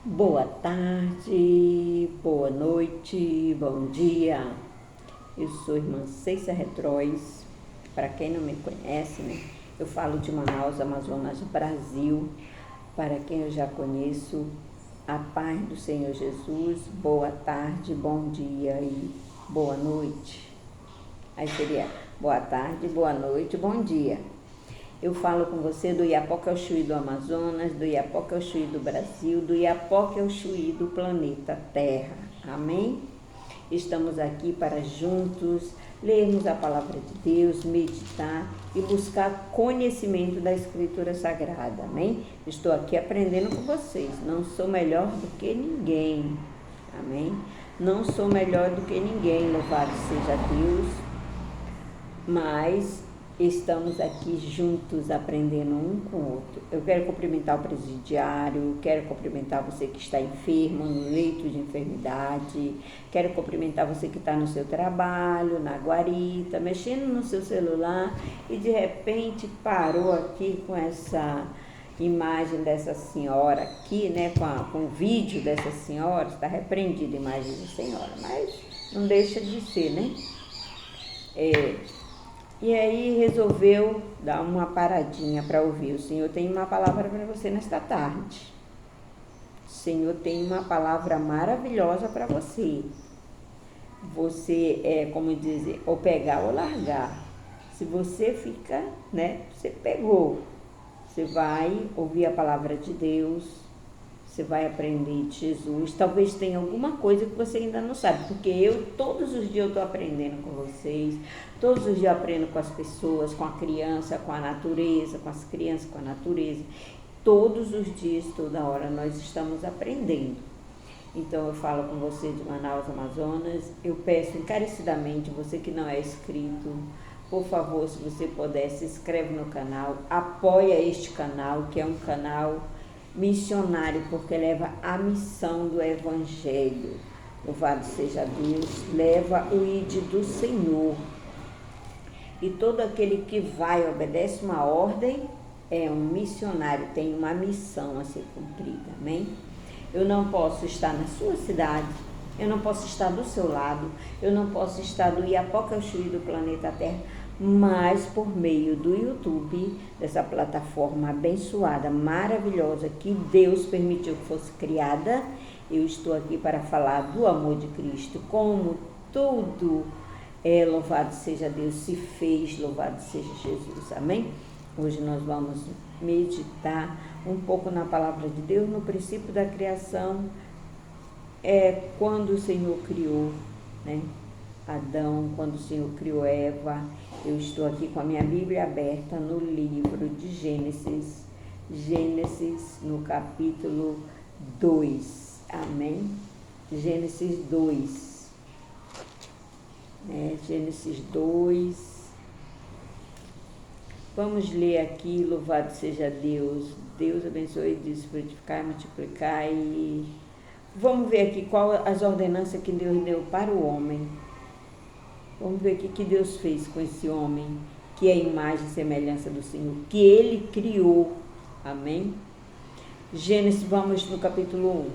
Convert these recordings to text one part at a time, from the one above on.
Boa tarde, boa noite, bom dia. Eu sou irmã Ceiça Retróis. Para quem não me conhece, né? Eu falo de Manaus, Amazonas, Brasil. Para quem eu já conheço, a paz do Senhor Jesus. Boa tarde, bom dia e boa noite. Aí seria boa tarde, boa noite, bom dia. Eu falo com você do Iapoca ao Chuí do Amazonas, do Iapoca ao Chuí do Brasil, do Iapoca ao Chuí do planeta Terra. Amém? Estamos aqui para juntos lermos a palavra de Deus, meditar e buscar conhecimento da Escritura Sagrada. Amém? Estou aqui aprendendo com vocês. Não sou melhor do que ninguém. Amém? Não sou melhor do que ninguém, louvado seja Deus. Mas estamos aqui juntos aprendendo um com o outro. Eu quero cumprimentar o presidiário, quero cumprimentar você que está enfermo, no leito de enfermidade, quero cumprimentar você que está no seu trabalho, na guarita, mexendo no seu celular e de repente parou aqui com essa imagem dessa senhora aqui, né, com o vídeo dessa senhora. Está repreendida a imagem da senhora, mas não deixa de ser, né? E aí resolveu dar uma paradinha para ouvir. O Senhor tem uma palavra para você nesta tarde. O Senhor tem uma palavra maravilhosa para você. Você é, como dizer, ou pegar ou largar. Se você fica, né, você pegou. Você vai ouvir a palavra de Deus, você vai aprender de Jesus. Talvez tenha alguma coisa que você ainda não sabe, porque todos os dias eu estou aprendendo com vocês, todos os dias eu aprendo com as pessoas, com a criança, com a natureza, com as crianças, com a natureza. Todos os dias, toda hora, nós estamos aprendendo. Então eu falo com você de Manaus, Amazonas. Eu peço encarecidamente, você que não é inscrito, por favor, se você puder, se inscreve no canal, apoia este canal, que é um canal missionário, porque leva a missão do Evangelho. Louvado seja Deus, leva o ID do Senhor. E todo aquele que vai, obedece uma ordem, é um missionário, tem uma missão a ser cumprida, amém? Eu não posso estar na sua cidade, eu não posso estar do seu lado, eu não posso estar do Iapoca ao Chuí do planeta Terra, mas por meio do YouTube, dessa plataforma abençoada, maravilhosa, que Deus permitiu que fosse criada, eu estou aqui para falar do amor de Cristo, como tudo louvado seja Deus, se fez, louvado seja Jesus, amém? Hoje nós vamos meditar um pouco na palavra de Deus, no princípio da criação, quando o Senhor criou, né? Adão, quando o Senhor criou Eva. Eu estou aqui com a minha Bíblia aberta no livro de Gênesis, no capítulo 2, amém? Gênesis 2, Gênesis 2, vamos ler aqui, louvado seja Deus. Deus abençoe, diz, frutificar, multiplicar e vamos ver aqui qual as ordenanças que Deus deu para o homem. Vamos ver o que Deus fez com esse homem, que é a imagem e semelhança do Senhor, que Ele criou. Amém? Gênesis, vamos no capítulo 1.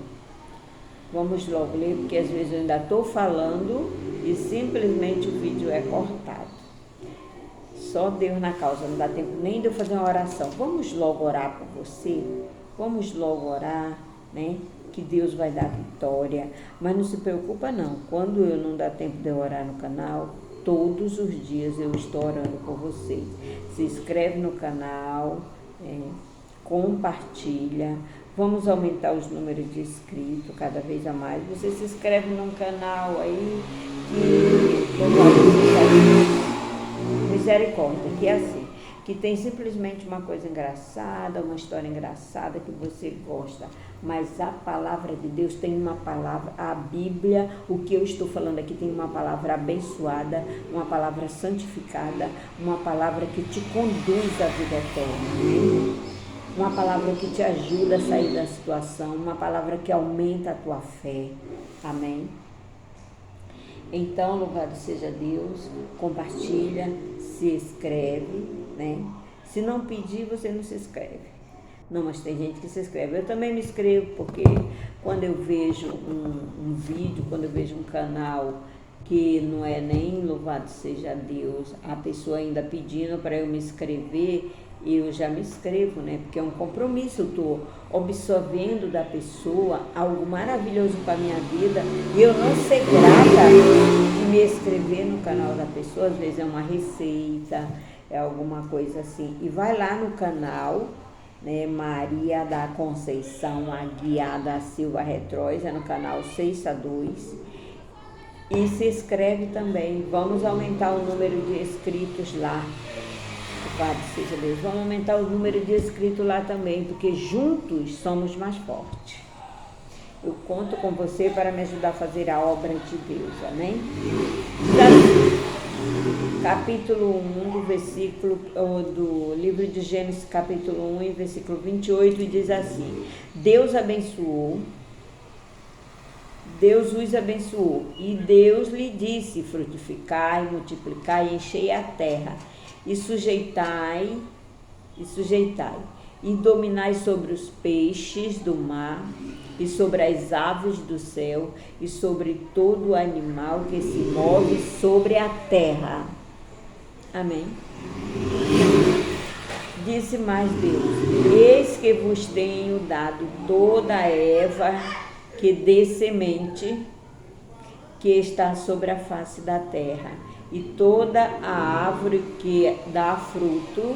Vamos logo ler, porque às vezes eu ainda estou falando e simplesmente o vídeo é cortado. Só Deus na causa, não dá tempo nem de eu fazer uma oração. Vamos logo orar por você? Vamos logo orar, né? Que Deus vai dar vitória, mas não se preocupa não, quando eu não dá tempo de eu orar no canal, todos os dias eu estou orando por vocês. Se inscreve no canal, compartilha, vamos aumentar os números de inscritos cada vez a mais. Você se inscreve no canal aí, que misericórdia, que é assim, que tem simplesmente uma coisa engraçada, uma história engraçada que você gosta, mas a palavra de Deus tem uma palavra, a Bíblia, o que eu estou falando aqui tem uma palavra abençoada, uma palavra santificada, uma palavra que te conduz à vida eterna, uma palavra que te ajuda a sair da situação, uma palavra que aumenta a tua fé, amém? Então, louvado seja Deus, compartilha, se inscreve, né? Se não pedir, você não se inscreve. Não, mas tem gente que se inscreve. Eu também me inscrevo porque quando eu vejo um vídeo, quando eu vejo um canal que não é nem louvado seja Deus, a pessoa ainda pedindo para eu me inscrever, eu já me inscrevo, né? Porque é um compromisso, eu estou absorvendo da pessoa algo maravilhoso para a minha vida e eu não ser grata de me inscrever no canal da pessoa, às vezes é uma receita, é alguma coisa assim. E vai lá no canal, né, Maria da Conceição Aguiar da Silva Retróis, é no canal 662. E se inscreve também. Vamos aumentar o número de inscritos lá. Louvado seja Deus. Vamos aumentar o número de inscritos lá também, porque juntos somos mais fortes. Eu conto com você para me ajudar a fazer a obra de Deus. Amém? Capítulo 1 do versículo do livro de Gênesis, capítulo 1 e versículo 28, diz assim: Deus os abençoou, e Deus lhe disse: frutificai, multiplicai, enchei a terra, e sujeitai, e dominai sobre os peixes do mar, e sobre as aves do céu, e sobre todo animal que se move sobre a terra. Amém? Disse mais Deus: eis que vos tenho dado toda a erva que dê semente, que está sobre a face da terra, e toda a árvore que dá fruto,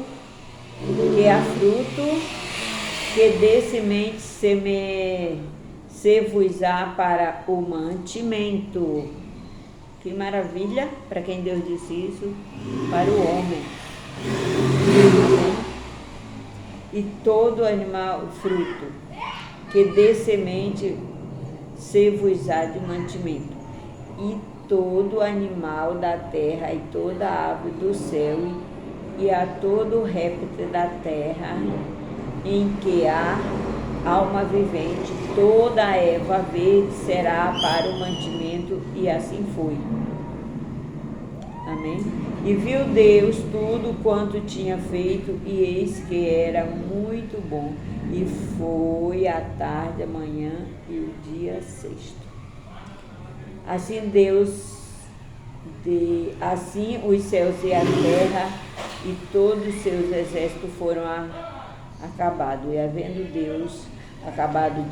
que dê semente, se-vos-á para o mantimento. Que maravilha, para quem Deus disse isso, para o homem. E todo animal, fruto, que dê semente, se-vos-á de mantimento, e todo animal da terra, e toda árvore do céu, e a todo réptil da terra, em que há alma vivente, toda a erva verde será para o mantimento, e assim foi. Amém? E viu Deus tudo quanto tinha feito, e eis que era muito bom. E foi a tarde, a manhã e o dia sexto. Assim assim os céus e a terra e todos os seus exércitos foram acabados. E havendo Deus acabado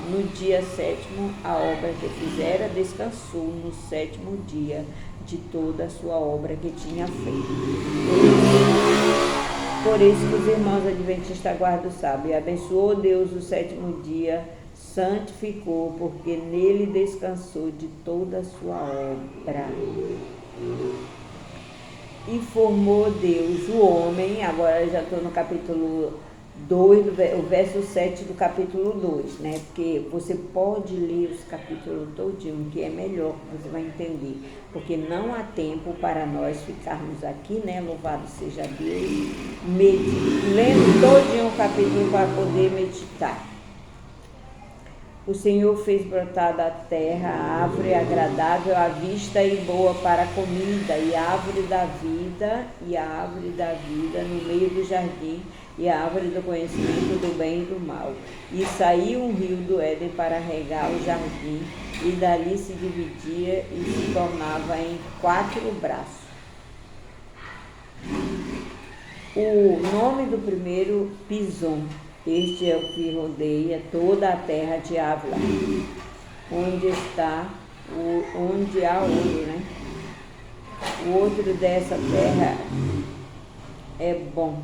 no dia sétimo a obra que fizera, descansou no sétimo dia de toda a sua obra que tinha feito. Por isso que os irmãos adventistas guardam o sábado. E abençoou Deus o sétimo dia, santificou, porque nele descansou de toda a sua obra. E formou Deus o homem, agora já estou no capítulo 2, o verso 7 do capítulo 2, né? Porque você pode ler os capítulos todinho, que é melhor, você vai entender. Porque não há tempo para nós ficarmos aqui, né? Louvado seja Deus, lendo todinho o capítulo para poder meditar. O Senhor fez brotar da terra a árvore agradável à vista e boa para a comida, e a árvore da vida, no meio do jardim, e a árvore do conhecimento do bem e do mal. E saiu um rio do Éden para regar o jardim, e dali se dividia e se tornava em 4 braços. O nome do primeiro, Pison. Este é o que rodeia toda a terra de Ávila, onde há ouro, né? O ouro dessa terra é bom.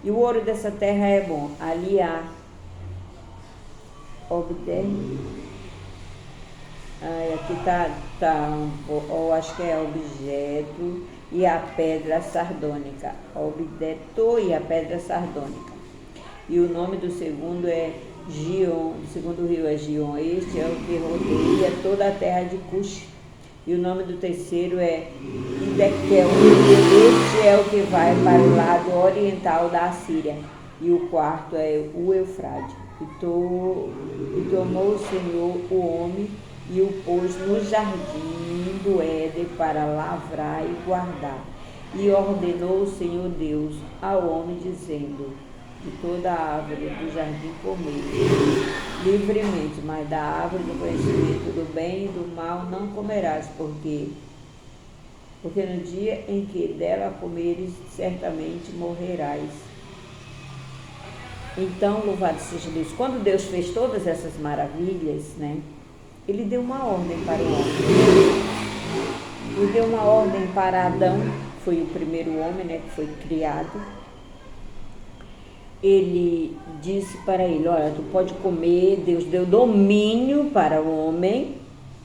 E o ouro dessa terra é bom. Ali há aqui eu acho que é objeto e a pedra sardônica. Objeto e a pedra sardônica. E o nome do segundo é Gion, o segundo rio é Gion. Este é o que rodeia toda a terra de Cush. E o nome do terceiro é Idekel. Este é o que vai para o lado oriental da Assíria. E o quarto é o Eufrate. E tomou o Senhor o homem e o pôs no jardim do Éden para lavrar e guardar. E ordenou o Senhor Deus ao homem, dizendo: de toda a árvore do jardim comer livremente, mas da árvore do conhecimento do bem e do mal não comerás, porque no dia em que dela comeres, certamente morrerás. Então, louvado seja Deus. Quando Deus fez todas essas maravilhas, né, Ele deu uma ordem para o homem. Ele deu uma ordem para Adão, que foi o primeiro homem, né, que foi criado. Ele disse para ele, olha, tu pode comer, Deus deu domínio para o homem.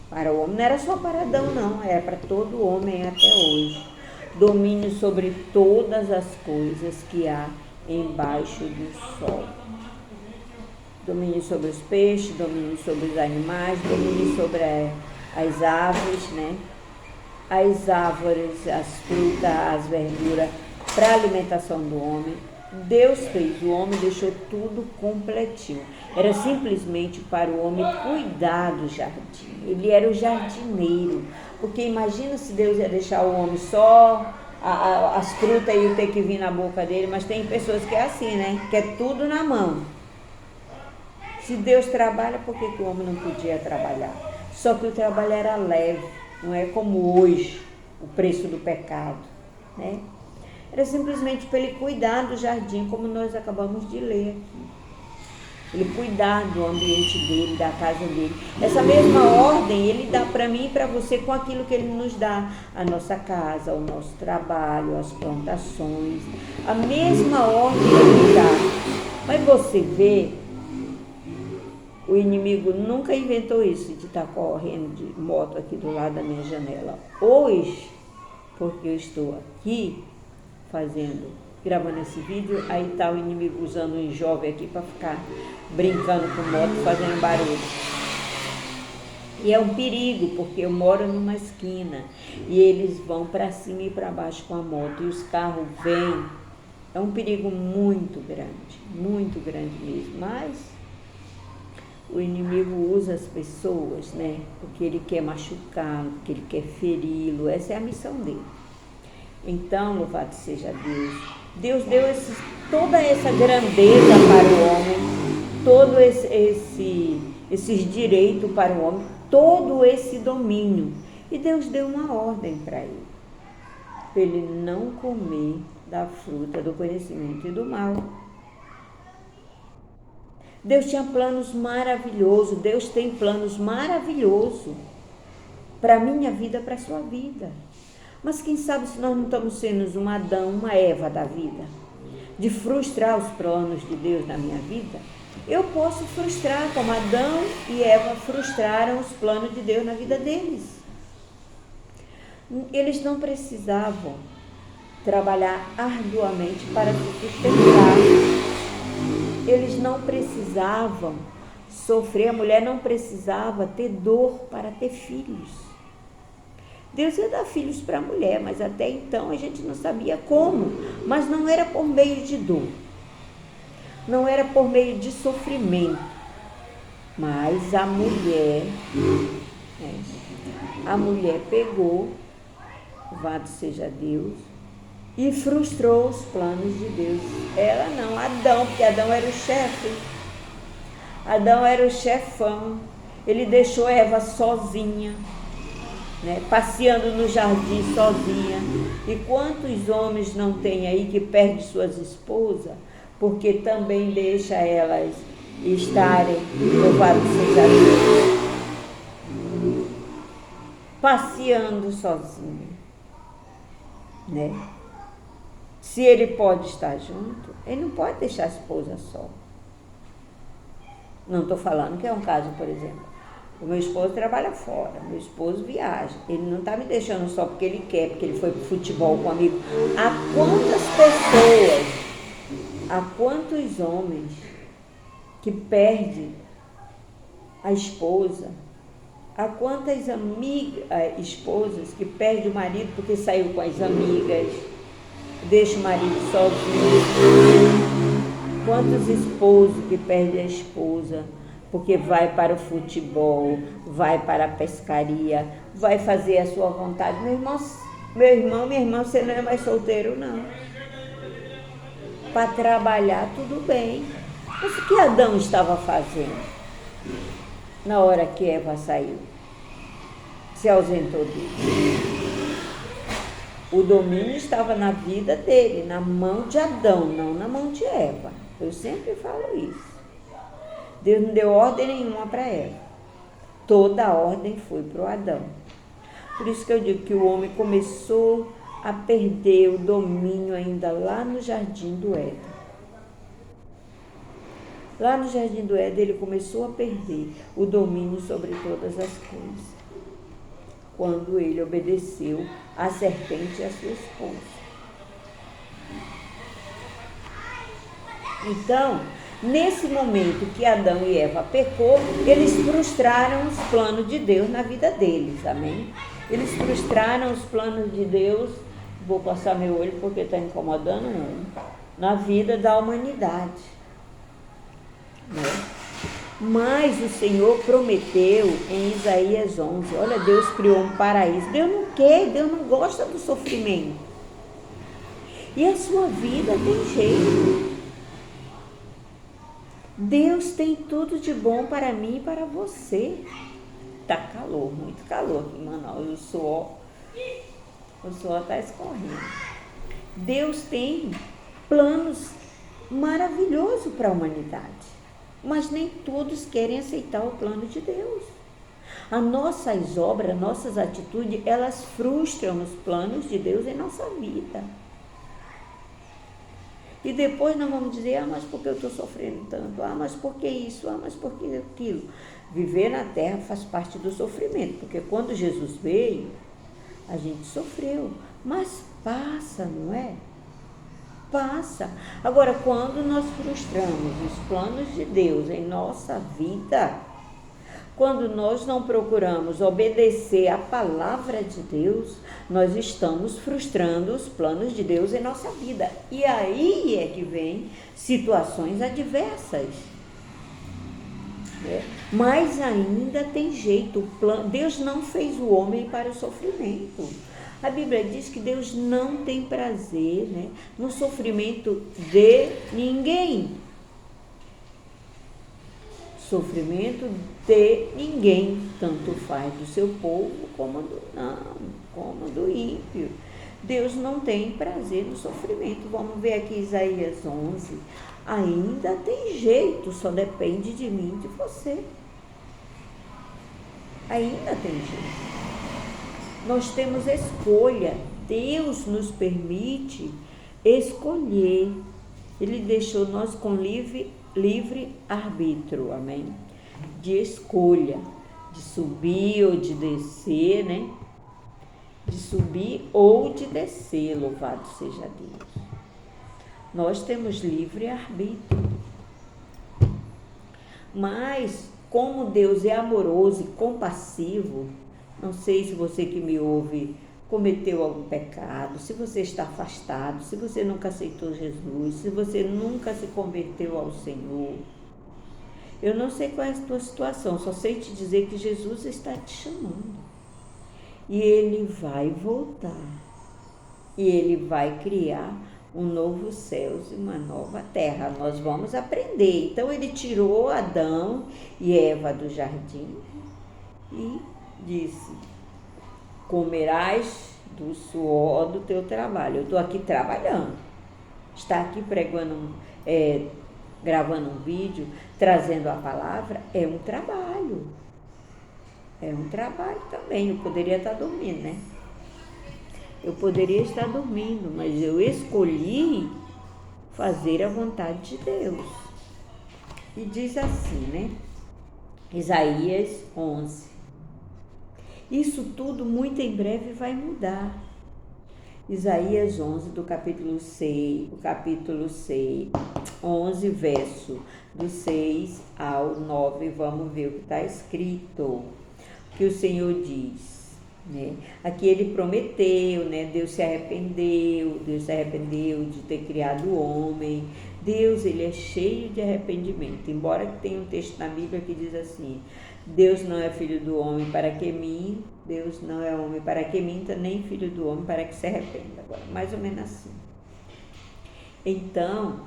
Para o homem não era só para Adão, não, era para todo homem até hoje. Domínio sobre todas as coisas que há embaixo do sol. Domínio sobre os peixes, domínio sobre os animais, domínio sobre as aves, né? As árvores, as frutas, as verduras, para a alimentação do homem. Deus fez o homem, deixou tudo completinho. Era simplesmente para o homem cuidar do jardim. Ele era o jardineiro. Porque imagina se Deus ia deixar o homem só, as frutas iam ter que vir na boca dele, mas tem pessoas que é assim, né? Que é tudo na mão. Se Deus trabalha, por que o homem não podia trabalhar? Só que o trabalho era leve, não é como hoje, o preço do pecado, né? Era simplesmente para ele cuidar do jardim, como nós acabamos de ler aqui. Ele cuidar do ambiente dele, da casa dele. Essa mesma ordem ele dá para mim e para você com aquilo que ele nos dá. A nossa casa, o nosso trabalho, as plantações. A mesma ordem ele dá. Mas você vê, o inimigo nunca inventou isso de estar correndo de moto aqui do lado da minha janela. Hoje, porque eu estou aqui, gravando esse vídeo, aí está o inimigo usando um jovem aqui para ficar brincando com moto, fazendo barulho. E é um perigo, porque eu moro numa esquina e eles vão para cima e para baixo com a moto e os carros vêm. É um perigo muito grande mesmo, mas o inimigo usa as pessoas, né? Porque ele quer machucá-lo, porque ele quer feri-lo, essa é a missão dele. Então, louvado seja Deus. Deus deu toda essa grandeza para o homem, todo esses direitos para o homem, todo esse domínio. E Deus deu uma ordem para ele não comer da fruta do conhecimento e do mal. Deus tinha planos maravilhosos, Deus tem planos maravilhosos para a minha vida, para a sua vida. Mas quem sabe se nós não estamos sendo um Adão, uma Eva da vida, de frustrar os planos de Deus na minha vida? Eu posso frustrar, como Adão e Eva frustraram os planos de Deus na vida deles. Eles não precisavam trabalhar arduamente para se sustentar. Eles não precisavam sofrer, a mulher não precisava ter dor para ter filhos. Deus ia dar filhos para a mulher, mas até então a gente não sabia como. Mas não era por meio de dor, não era por meio de sofrimento. Mas a mulher pegou, louvado seja Deus, e frustrou os planos de Deus. Ela não, Adão, porque Adão era o chefe. Adão era o chefão. Ele deixou Eva sozinha, né, passeando no jardim sozinha. E quantos homens não tem aí que perdem suas esposas porque também deixa elas estarem, louvado seja Deus, passeando sozinha, né? Se ele pode estar junto, ele não pode deixar a esposa só. Não estou falando que é um caso, por exemplo, o meu esposo trabalha fora, meu esposo viaja, ele não está me deixando só porque ele quer, porque ele foi para o futebol com um amigo. Há quantas pessoas, há quantos homens que perdem a esposa, há quantas esposas que perdem o marido porque saiu com as amigas, deixa o marido sozinho. Quantos esposos que perdem a esposa porque vai para o futebol, vai para a pescaria, vai fazer a sua vontade. Meu irmão, minha irmã, você não é mais solteiro, não. para trabalhar, tudo bem. Mas o que Adão estava fazendo na hora que Eva saiu? Se ausentou dele. O domínio estava na vida dele, na mão de Adão, não na mão de Eva. Eu sempre falo isso. Deus não deu ordem nenhuma para Eva. Toda a ordem foi para o Adão. Por isso que eu digo que o homem começou a perder o domínio ainda lá no jardim do Éden. Lá no jardim do Éden ele começou a perder o domínio sobre todas as coisas, quando ele obedeceu à serpente e à sua esposa. Então, nesse momento que Adão e Eva pecou, eles frustraram os planos de Deus na vida deles, amém? Eles frustraram os planos de Deus, vou passar meu olho porque está incomodando muito, na vida da humanidade, né? Mas o Senhor prometeu em Isaías 11, olha, Deus criou um paraíso. Deus não quer, Deus não gosta do sofrimento. E a sua vida tem jeito. Deus tem tudo de bom para mim e para você. Tá calor, muito calor aqui em Manaus, o suor está escorrendo. Deus tem planos maravilhosos para a humanidade. Mas nem todos querem aceitar o plano de Deus. As nossas obras, nossas atitudes, elas frustram os planos de Deus em nossa vida. E depois nós vamos dizer, mas por que eu estou sofrendo tanto? Mas por que isso? Mas por que aquilo? Viver na terra faz parte do sofrimento, porque quando Jesus veio, a gente sofreu. Mas passa, não é? Passa. Agora, quando nós frustramos os planos de Deus em nossa vida, quando nós não procuramos obedecer a palavra de Deus, nós estamos frustrando os planos de Deus em nossa vida. E aí é que vem situações adversas. Mas ainda tem jeito. Deus não fez o homem para o sofrimento. A Bíblia diz que Deus não tem prazer, né, no sofrimento de ninguém. Sofrimento de ninguém, tanto faz do seu povo como do ímpio. Deus não tem prazer no sofrimento. Vamos ver aqui Isaías 11. Ainda tem jeito, só depende de mim e de você. Ainda tem jeito. Nós temos escolha. Deus nos permite escolher. Ele deixou nós com livre arbítrio, amém? De escolha, de subir ou de descer, né? De subir ou de descer, louvado seja Deus. Nós temos livre arbítrio. Mas, como Deus é amoroso e compassivo, não sei se você que me ouve cometeu algum pecado, se você está afastado, se você nunca aceitou Jesus, se você nunca se converteu ao Senhor. Eu não sei qual é a tua situação, só sei te dizer que Jesus está te chamando. E Ele vai voltar. E Ele vai criar um novo céu e uma nova terra. Nós vamos aprender. Então Ele tirou Adão e Eva do jardim e disse: comerás do suor do teu trabalho. Eu estou aqui trabalhando. Estar aqui pregando, gravando um vídeo, trazendo a palavra, é um trabalho. É um trabalho também. Eu poderia estar dormindo, né? Eu poderia estar dormindo, mas eu escolhi fazer a vontade de Deus. E diz assim, né? Isaías 11. Isso tudo muito em breve vai mudar. Isaías 11, do capítulo 6, 11, verso do 6 ao 9, vamos ver o que está escrito. Que o Senhor diz, né? Aqui Ele prometeu, né? Deus se arrependeu de ter criado o homem. Deus, Ele é cheio de arrependimento, embora tenha um texto na Bíblia que diz assim: Deus não é filho do homem para que minta, Deus não é homem para que minta, nem filho do homem para que se arrependa. Agora, mais ou menos assim. Então,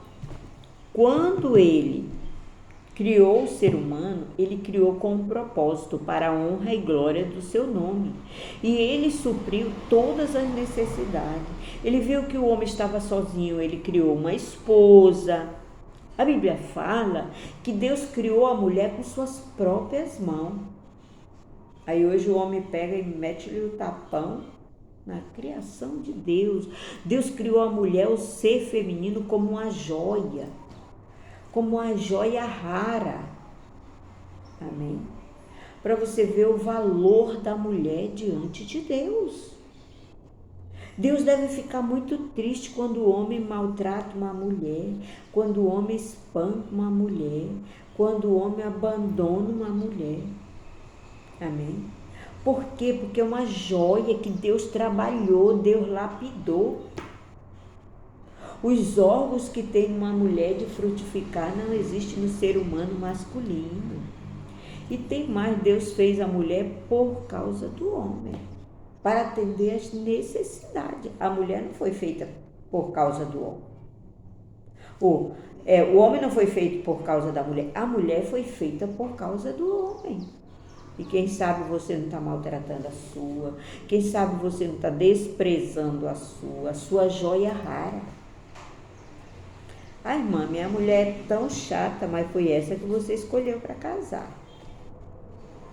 Quando ele criou o ser humano, ele criou com um propósito para a honra e glória do seu nome. E ele supriu todas as necessidades. Ele viu que o homem estava sozinho, ele criou uma esposa. A Bíblia fala que Deus criou a mulher com suas próprias mãos. Aí hoje o homem pega e mete-lhe o tapão na criação de Deus. Deus criou a mulher, o ser feminino, como uma joia rara. Amém? Para você ver o valor da mulher diante de Deus. Deus deve ficar muito triste quando o homem maltrata uma mulher, quando o homem espanca uma mulher, quando o homem abandona uma mulher. Amém? Por quê? Porque é uma joia que Deus trabalhou, Deus lapidou. Os órgãos que tem uma mulher de frutificar não existem no ser humano masculino. E tem mais, Deus fez a mulher por causa do homem, para atender as necessidades. A mulher não foi feita por causa do homem. O homem não foi feito por causa da mulher. A mulher foi feita por causa do homem. E quem sabe você não está maltratando a sua. Quem sabe você não está desprezando a sua joia rara. Ai, irmã, minha mulher é tão chata, mas foi essa que você escolheu para casar.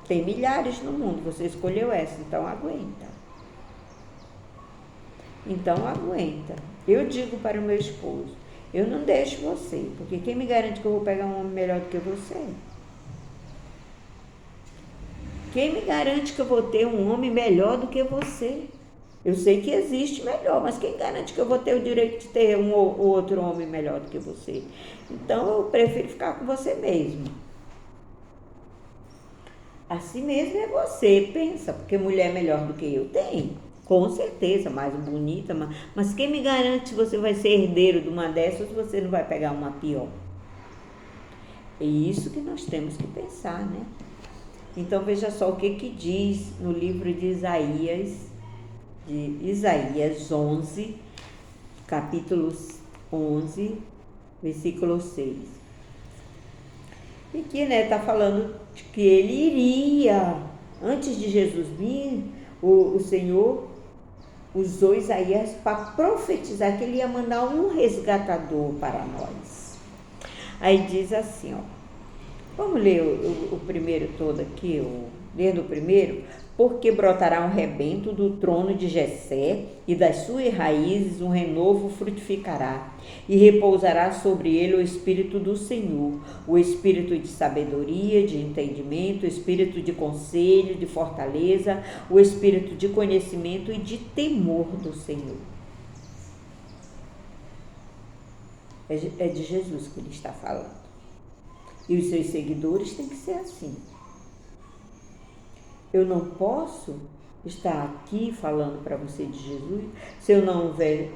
Tem milhares no mundo, você escolheu essa, então aguenta. Então aguenta. Eu digo para o meu esposo, eu não deixo você, porque quem me garante que eu vou pegar um homem melhor do que você? Quem me garante que eu vou ter um homem melhor do que você? Eu sei que existe melhor, mas quem garante que eu vou ter o direito de ter um ou outro homem melhor do que você? Então eu prefiro ficar com você mesmo. Assim mesmo é você, pensa, porque mulher melhor do que eu tem, com certeza, mais bonita, mas quem me garante que você vai ser herdeiro de uma dessas ou você não vai pegar uma pior? É isso que nós temos que pensar, né? Então veja só o que diz no livro de Isaías 11, capítulo 11, versículo 6. E que está falando de que ele iria, antes de Jesus vir, o Senhor usou Isaías para profetizar que ele ia mandar um resgatador para nós. Aí diz assim, vamos ler o primeiro todo aqui, desde o primeiro. Porque brotará um rebento do trono de Jessé, e das suas raízes um renovo frutificará, e repousará sobre ele o Espírito do Senhor, o Espírito de sabedoria, de entendimento, o Espírito de conselho, de fortaleza, o Espírito de conhecimento e de temor do Senhor. É de Jesus que ele está falando. E os seus seguidores têm que ser assim. Eu não posso estar aqui falando para você de Jesus se eu não houver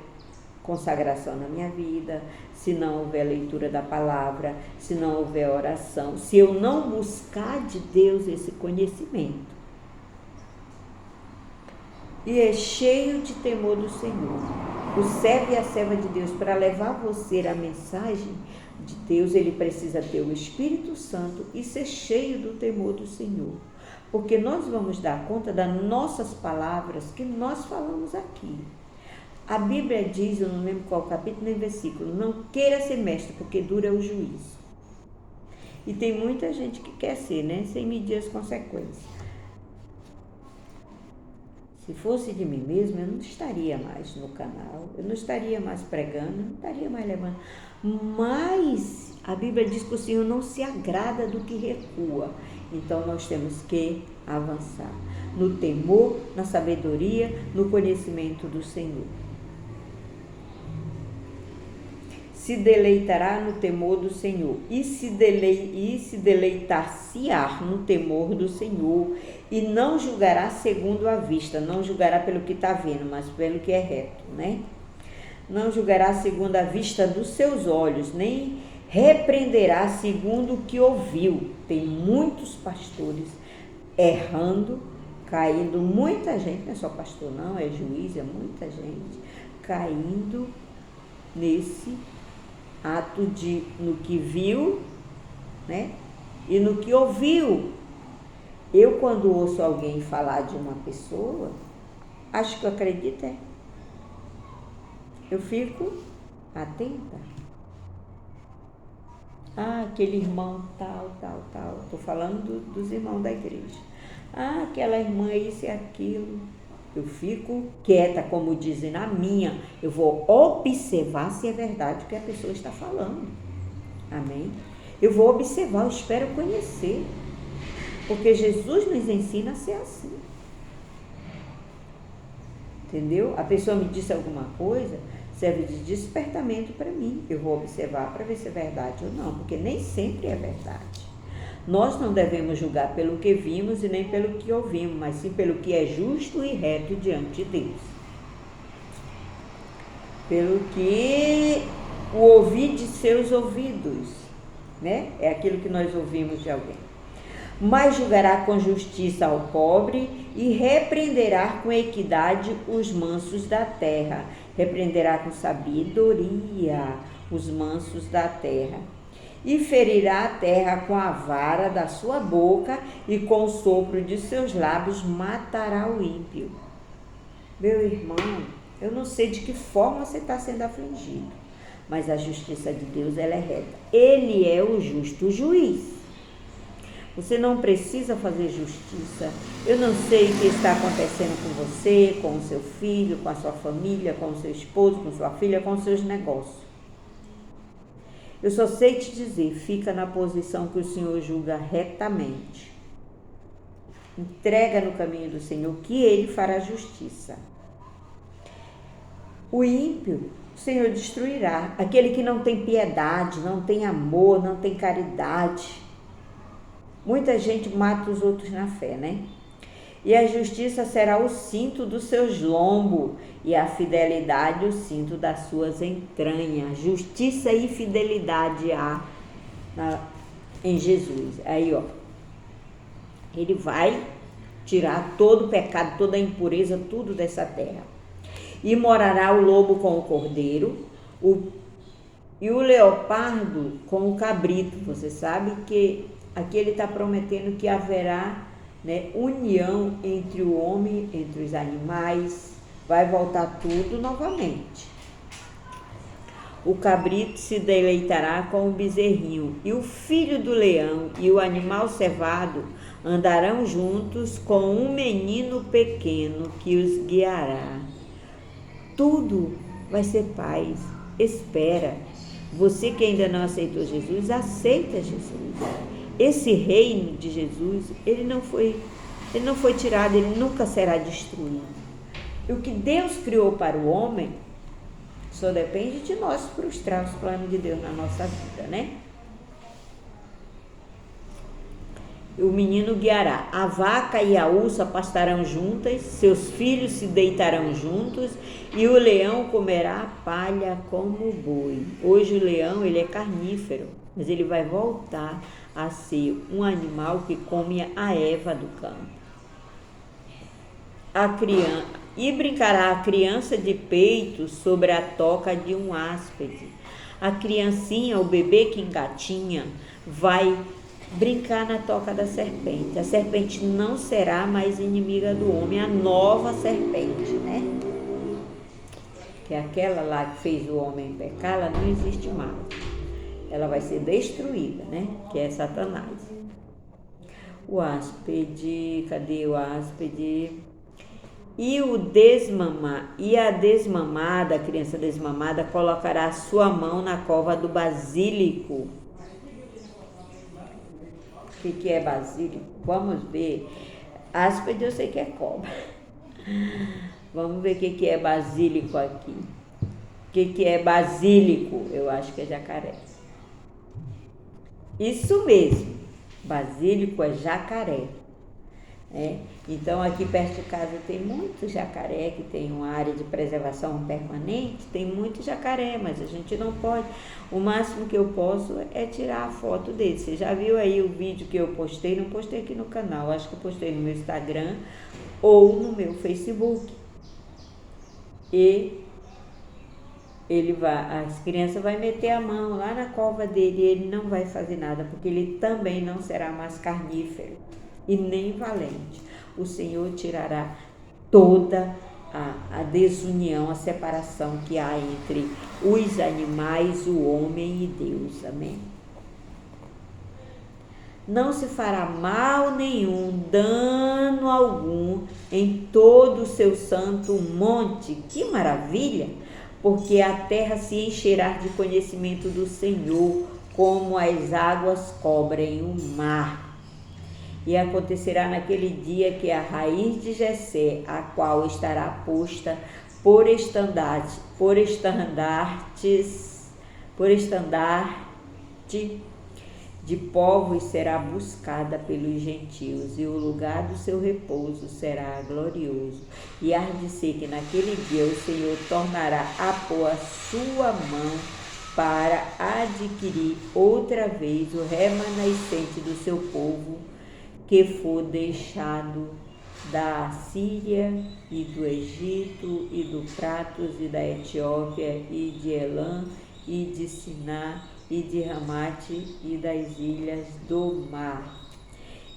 consagração na minha vida, se não houver leitura da palavra, se não houver oração, se eu não buscar de Deus esse conhecimento. E é cheio de temor do Senhor. O servo e a serva de Deus, para levar você a mensagem de Deus, ele precisa ter o Espírito Santo e ser cheio do temor do Senhor. Porque nós vamos dar conta das nossas palavras que nós falamos aqui. A Bíblia diz, eu não lembro qual capítulo nem versículo, não queira ser mestre, porque dura é o juízo. E tem muita gente que quer ser, né? Sem medir as consequências. Se fosse de mim mesma, eu não estaria mais no canal, eu não estaria mais pregando, eu não estaria mais levando. Mas a Bíblia diz que o Senhor não se agrada do que recua. Então nós temos que avançar no temor, na sabedoria, no conhecimento do Senhor. Se deleitará no temor do Senhor e se deleitar-se-á no temor do Senhor, e não julgará segundo a vista, não julgará pelo que está vendo, mas pelo que é reto, né? Não julgará segundo a vista dos seus olhos, nem repreenderá segundo o que ouviu. Tem muitos pastores errando, caindo, muita gente, não é só pastor não, é juiz, é muita gente caindo nesse ato de no que viu, né? E no que ouviu. Eu, quando ouço alguém falar de uma pessoa, acho que eu acredito, eu fico atenta. Aquele irmão tal. Estou falando dos irmãos da igreja. Aquela irmã, isso e aquilo. Eu fico quieta, como dizem na minha. Eu vou observar se é verdade o que a pessoa está falando. Amém? Eu vou observar, eu espero conhecer. Porque Jesus nos ensina a ser assim. Entendeu? A pessoa me disse alguma coisa, serve de despertamento para mim. Eu vou observar para ver se é verdade ou não, porque nem sempre é verdade. Nós não devemos julgar pelo que vimos e nem pelo que ouvimos, mas sim pelo que é justo e reto diante de Deus. Pelo que o ouvir de seus ouvidos, né? É aquilo que nós ouvimos de alguém. Mas julgará com justiça ao pobre e repreenderá com equidade os mansos da terra. Repreenderá com sabedoria os mansos da terra. E ferirá a terra com a vara da sua boca e com o sopro de seus lábios matará o ímpio. Meu irmão, eu não sei de que forma você está sendo afligido, mas a justiça de Deus, ela é reta. Ele é o justo juiz. Você não precisa fazer justiça. Eu não sei o que está acontecendo com você, com o seu filho, com a sua família, com o seu esposo, com sua filha, com os seus negócios. Eu só sei te dizer, fica na posição que o Senhor julga retamente. Entrega no caminho do Senhor, que Ele fará justiça. O ímpio, o Senhor destruirá. Aquele que não tem piedade, não tem amor, não tem caridade. Muita gente mata os outros na fé, né? E a justiça será o cinto dos seus lombos e a fidelidade o cinto das suas entranhas. Justiça e fidelidade há em Jesus. Aí, ó, Ele vai tirar todo o pecado, toda a impureza, tudo dessa terra. E morará o lobo com o cordeiro, e o leopardo com o cabrito. Você sabe que aqui ele está prometendo que haverá, né, união entre o homem, entre os animais, vai voltar tudo novamente. O cabrito se deleitará com o bezerrinho, e o filho do leão e o animal cevado andarão juntos com um menino pequeno que os guiará. Tudo vai ser paz. Espera. Você que ainda não aceitou Jesus, aceita Jesus. Esse reino de Jesus, ele não foi tirado, ele nunca será destruído. E o que Deus criou para o homem, só depende de nós frustrar os planos de Deus na nossa vida, né? O menino guiará. A vaca e a ursa pastarão juntas, seus filhos se deitarão juntos, e o leão comerá palha como o boi. Hoje o leão, ele é carnífero, mas ele vai voltar a ser um animal que come a erva do campo. E brincará a criança de peito sobre a toca de um áspide. A criancinha, o bebê que engatinha, vai brincar na toca da serpente. A serpente não será mais inimiga do homem, a nova serpente, né? Que é aquela lá que fez o homem pecar, ela não existe mais. Ela vai ser destruída, né? Que é Satanás. O áspide, cadê o áspide? E a desmamada, a criança desmamada, colocará sua mão na cova do basílico. O que é basílico? Vamos ver. Áspide eu sei que é cobra. Vamos ver o que é basílico aqui. O que é basílico? Eu acho que é jacaré. Isso mesmo. Basílico é jacaré. Então aqui perto de casa tem muito jacaré, que tem uma área de preservação permanente, tem muito jacaré, mas a gente não pode. O máximo que eu posso é tirar a foto dele. Você já viu aí o vídeo que eu postei? Não postei aqui no canal, acho que eu postei no meu Instagram ou no meu Facebook. E as crianças vão meter a mão lá na cova dele e ele não vai fazer nada, porque ele também não será mais carnífero e nem valente. O Senhor tirará toda a desunião, a separação que há entre os animais, o homem e Deus. Amém? Não se fará mal nenhum, dano algum em todo o seu santo monte. Que maravilha! Porque a terra se encherá de conhecimento do Senhor, como as águas cobrem o mar. E acontecerá naquele dia que a raiz de Jessé, a qual estará posta por estandarte de povos, será buscada pelos gentios, e o lugar do seu repouso será glorioso. E há de ser que naquele dia o Senhor tornará a pôr a sua mão para adquirir outra vez o remanescente do seu povo, que for deixado da Síria e do Egito e do Pratos e da Etiópia e de Elã e de Siná e de Ramate e das ilhas do mar.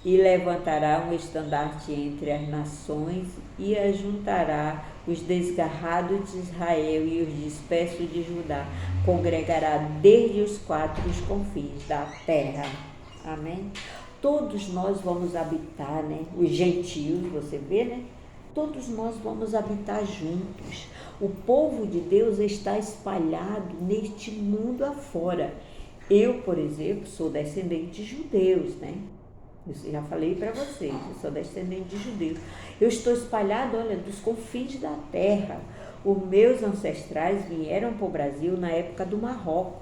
E levantará um estandarte entre as nações e ajuntará os desgarrados de Israel e os dispersos de Judá, congregará desde os quatro confins da terra. Amém? Todos nós vamos habitar, né? Os gentios, você vê, né? Todos nós vamos habitar juntos. O povo de Deus está espalhado neste mundo afora. Eu, por exemplo, sou descendente de judeus, né? Eu já falei para vocês, eu sou descendente de judeus. Eu estou espalhado, olha, dos confins da terra. Os meus ancestrais vieram para o Brasil na época do Marrocos.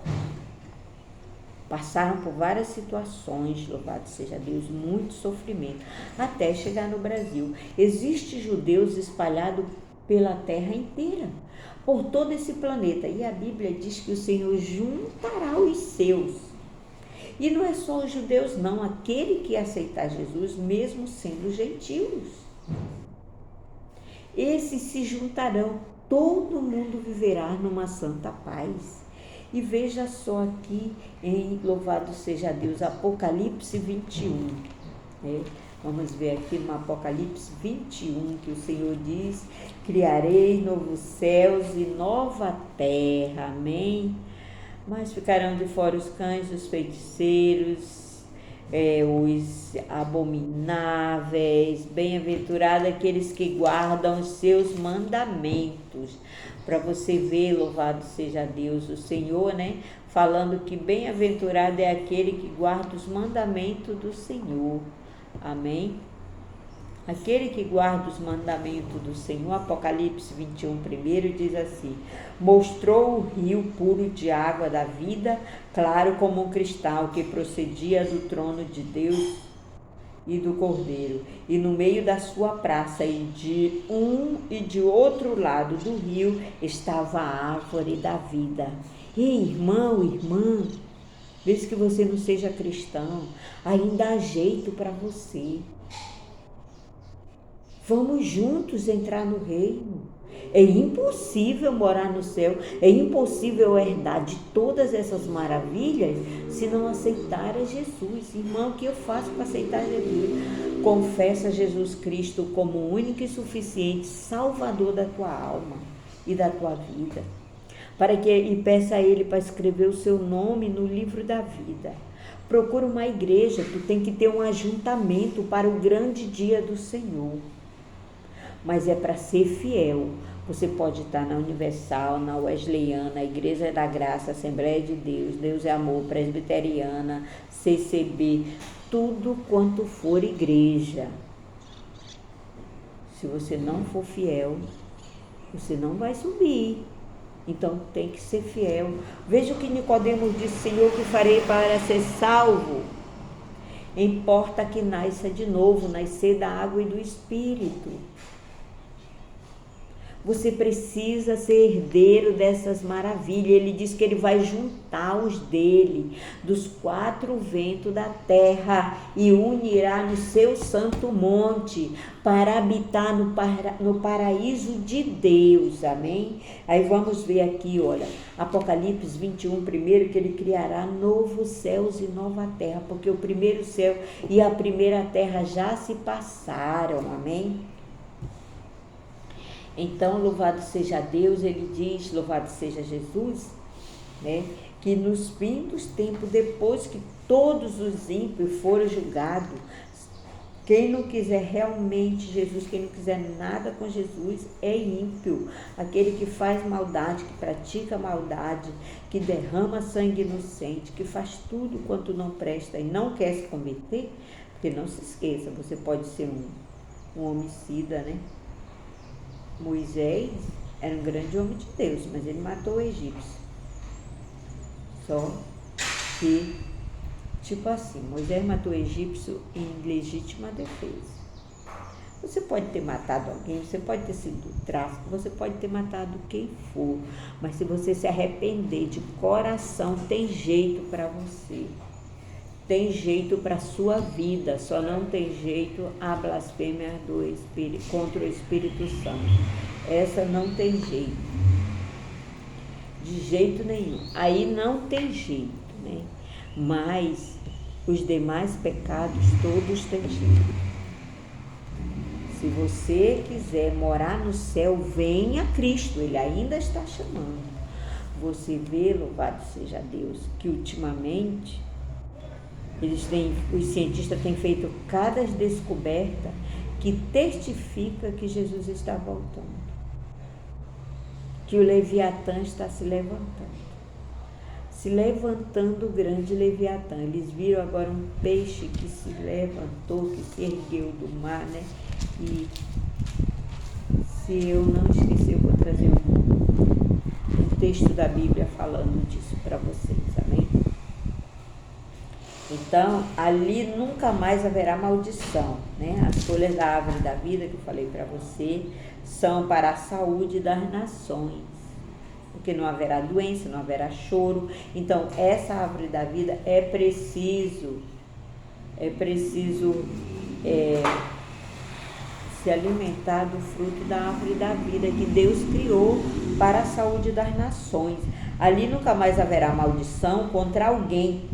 Passaram por várias situações, louvado seja Deus, muito sofrimento, até chegar no Brasil. Existem judeus espalhados pela terra inteira, por todo esse planeta. E a Bíblia diz que o Senhor juntará os seus. E não é só os judeus, não. Aquele que aceitar Jesus, mesmo sendo gentios. Esses se juntarão. Todo mundo viverá numa santa paz. E veja só aqui em louvado seja Deus, Apocalipse 21. Vamos ver aqui no Apocalipse 21, que o Senhor diz: criarei novos céus e nova terra. Amém? Mas ficarão de fora os cães, os feiticeiros, os abomináveis, bem-aventurados aqueles que guardam os seus mandamentos. Para você ver, louvado seja Deus, o Senhor, né? Falando que bem-aventurado é aquele que guarda os mandamentos do Senhor. Amém? Aquele que guarda os mandamentos do Senhor. Apocalipse 21, primeiro, diz assim: mostrou o rio puro de água da vida, claro como um cristal, que procedia do trono de Deus e do Cordeiro, e no meio da sua praça, e de um e de outro lado do rio, estava a árvore da vida. Ei, irmão, irmã, mesmo que você não seja cristão, ainda há jeito para você. Vamos juntos entrar no reino. É impossível morar no céu, é impossível herdar de todas essas maravilhas se não aceitar a Jesus. Irmão, o que eu faço para aceitar Jesus? Confessa Jesus Cristo como o único e suficiente Salvador da tua alma e da tua vida. E peça a Ele para escrever o seu nome no livro da vida. Procura uma igreja, tu tem que ter um ajuntamento para o grande dia do Senhor. Mas é para ser fiel. Você pode estar na Universal, na Wesleyana, Igreja da Graça, Assembleia de Deus, Deus é Amor, Presbiteriana, CCB, tudo quanto for igreja. Se você não for fiel, você não vai subir. Então tem que ser fiel. Veja o que Nicodemos disse: Senhor, que farei para ser salvo? Importa que nasça de novo, nascer da água e do Espírito. Você precisa ser herdeiro dessas maravilhas. Ele diz que ele vai juntar os dele dos 4 ventos da terra e unirá no seu santo monte para habitar no paraíso de Deus. Amém? Aí vamos ver aqui, olha, Apocalipse 21, primeiro, que ele criará novos céus e nova terra, porque o primeiro céu e a primeira terra já se passaram. Amém? Então, louvado seja Deus, ele diz, louvado seja Jesus, né, que nos fins dos tempos, depois que todos os ímpios foram julgados, quem não quiser realmente Jesus, quem não quiser nada com Jesus, é ímpio. Aquele que faz maldade, que pratica maldade, que derrama sangue inocente, que faz tudo quanto não presta e não quer se converter, porque não se esqueça, você pode ser um homicida, né? Moisés era um grande homem de Deus, mas ele matou o egípcio. Só que, tipo assim, Moisés matou o egípcio em legítima defesa. Você pode ter matado alguém, você pode ter sido do tráfico, você pode ter matado quem for, mas se você se arrepender de coração, tem jeito para você. Tem jeito para a sua vida, só não tem jeito a blasfêmia contra o Espírito Santo. Essa não tem jeito, de jeito nenhum. Aí não tem jeito, né? Mas os demais pecados todos têm jeito. Se você quiser morar no céu, venha Cristo, Ele ainda está chamando. Você vê, louvado seja Deus, que ultimamente os cientistas têm feito cada descoberta que testifica que Jesus está voltando, que o Leviatã está se levantando o grande Leviatã. Eles viram agora um peixe que se levantou, que se ergueu do mar, né? E se eu não esquecer, eu vou trazer um texto da Bíblia falando disso para vocês, amém? Então, ali nunca mais haverá maldição, né? As folhas da árvore da vida, que eu falei para você, são para a saúde das nações, porque não haverá doença, não haverá choro. Então, essa árvore da vida é preciso se alimentar do fruto da árvore da vida que Deus criou para a saúde das nações. Ali nunca mais haverá maldição contra alguém,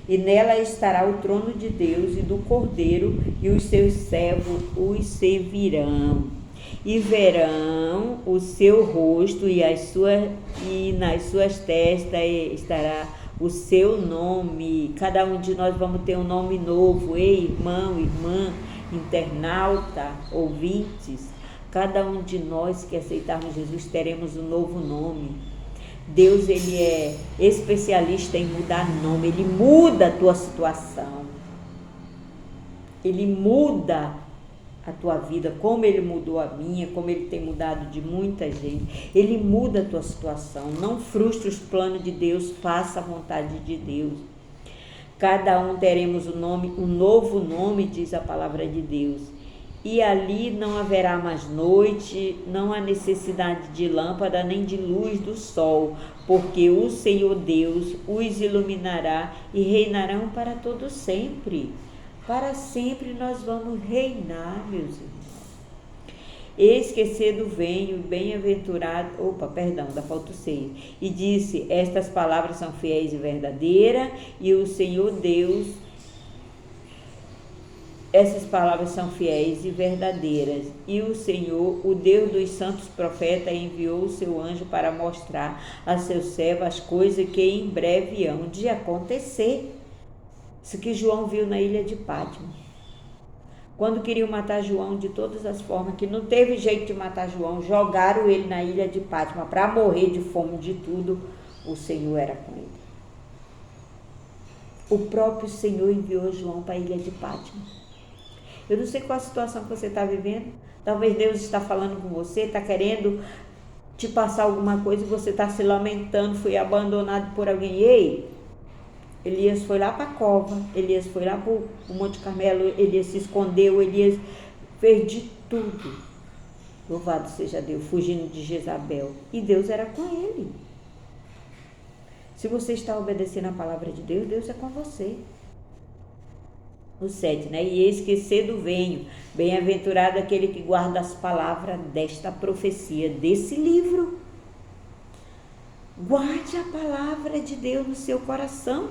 e nela estará o trono de Deus e do Cordeiro, e os seus servos os servirão, e verão o seu rosto, e nas suas testas estará o seu nome. Cada um de nós vamos ter um nome novo. Ei, irmão, irmã, internauta, ouvintes, cada um de nós que aceitarmos Jesus teremos um novo nome. Deus, ele é especialista em mudar nome, ele muda a tua situação, ele muda a tua vida, como ele mudou a minha, como ele tem mudado de muita gente. Ele muda a tua situação. Não frustre os planos de Deus, faça a vontade de Deus. Cada um teremos um novo nome, diz a palavra de Deus. E ali não haverá mais noite, não há necessidade de lâmpada nem de luz do sol, porque o Senhor Deus os iluminará e reinarão para todo sempre. Para sempre nós vamos reinar, meus irmãos. Eis que cedo venho, bem-aventurado, ainda falta o 6. E disse, estas palavras são fiéis e verdadeiras, e o Senhor Deus, essas palavras são fiéis e verdadeiras, e o Senhor, o Deus dos santos profetas, enviou o seu anjo para mostrar a seus servos as coisas que em breve hão de acontecer. Isso que João viu na ilha de Pátmos. Quando queriam matar João de todas as formas, que não teve jeito de matar João, jogaram ele na ilha de Pátmos para morrer de fome, de tudo, o Senhor era com ele. O próprio Senhor enviou João para a ilha de Pátmos. Eu não sei qual a situação que você está vivendo. Talvez Deus está falando com você, está querendo te passar alguma coisa e você está se lamentando, foi abandonado por alguém. Ei, Elias foi lá para a cova, Elias foi lá para o Monte Carmelo, Elias se escondeu, Elias fez de tudo. Louvado seja Deus, fugindo de Jezabel. E Deus era com ele. Se você está obedecendo a palavra de Deus, Deus é com você. O 7, né? E eis que cedo venho, bem-aventurado aquele que guarda as palavras desta profecia, desse livro. Guarde a palavra de Deus no seu coração.